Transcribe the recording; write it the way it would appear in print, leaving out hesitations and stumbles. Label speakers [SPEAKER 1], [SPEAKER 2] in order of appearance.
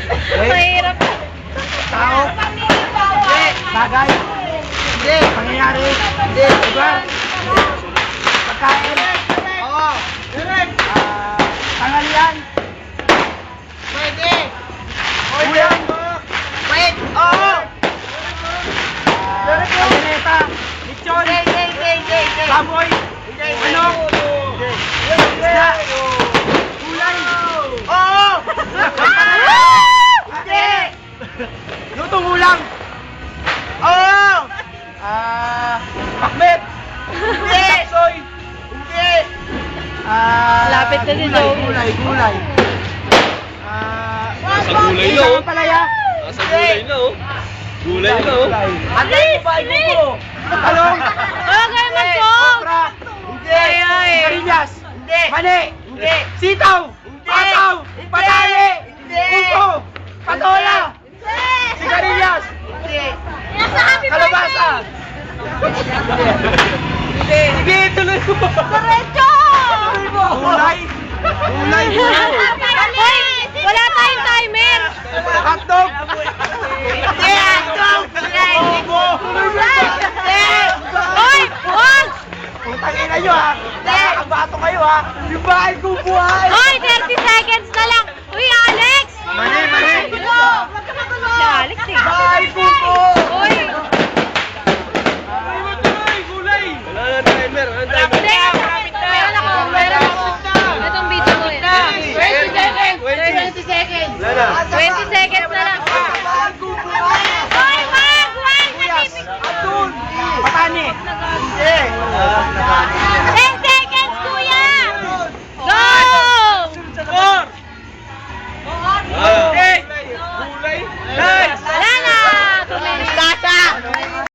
[SPEAKER 1] Mahirap.
[SPEAKER 2] Tao? Hindi. Bagay? Hindi. Pangyayari? Hindi. Lugar? Pagkain? Oo. Tanghalian? Pwede. Ulan? Pwede. Oo. Kalineta? Lechon? Baboy? Ano? Isda? Gulay? Oo. Hindi. Lutong ulam? Oo. Pakbet? Hindi. Tapsoy? Hindi.
[SPEAKER 1] Lapit na si Joey.
[SPEAKER 2] Gulay.
[SPEAKER 3] Nasa gulay na, oh.
[SPEAKER 2] Palaya?
[SPEAKER 3] Nasa gulay na, oh. Gulay na, oh.
[SPEAKER 2] Ano ba ibo? Talong?
[SPEAKER 1] Huwag kayo mag-talk!
[SPEAKER 2] Okra? Hindi.
[SPEAKER 1] Ay.
[SPEAKER 2] Sigarilyas?
[SPEAKER 4] Hindi.
[SPEAKER 2] Mani?
[SPEAKER 4] Hindi.
[SPEAKER 2] Sitaw?
[SPEAKER 4] Hindi.
[SPEAKER 2] Pataw?
[SPEAKER 4] Hindi.
[SPEAKER 2] Patali?
[SPEAKER 4] Hindi.
[SPEAKER 2] Puso? Patola? Sigarilyas? Kalabasa? Hindi. Sige, tuloy mo.
[SPEAKER 4] Diretso!
[SPEAKER 2] Gulay? Gulay?
[SPEAKER 1] Hoy! Wala tayong timer!
[SPEAKER 2] Hotdog?
[SPEAKER 4] Hindi. Hotdog. Gulay.
[SPEAKER 2] Gulay?
[SPEAKER 1] Hoy! Huwag!
[SPEAKER 2] Putang ina nyo ha! Nakakabato kayo ha! Yung bahay kong buhay!
[SPEAKER 1] Hoy! 30 seconds na lang! Uy, Alex!
[SPEAKER 2] Mali!
[SPEAKER 1] Si Alex eh.
[SPEAKER 2] Bahay kong po!
[SPEAKER 1] Uy!
[SPEAKER 3] Wala na timer. Wala na timer.
[SPEAKER 1] Meron ako. Meron ako. Itong video ko eh.
[SPEAKER 4] 20 seconds. 20 seconds.
[SPEAKER 3] Wala na.
[SPEAKER 1] 20 seconds na lang.
[SPEAKER 2] Bahay kong buhay!
[SPEAKER 1] Hoy! Wag! Wag!
[SPEAKER 2] Kuyas!
[SPEAKER 1] Natipid!
[SPEAKER 2] Atun! Patani! Hindi!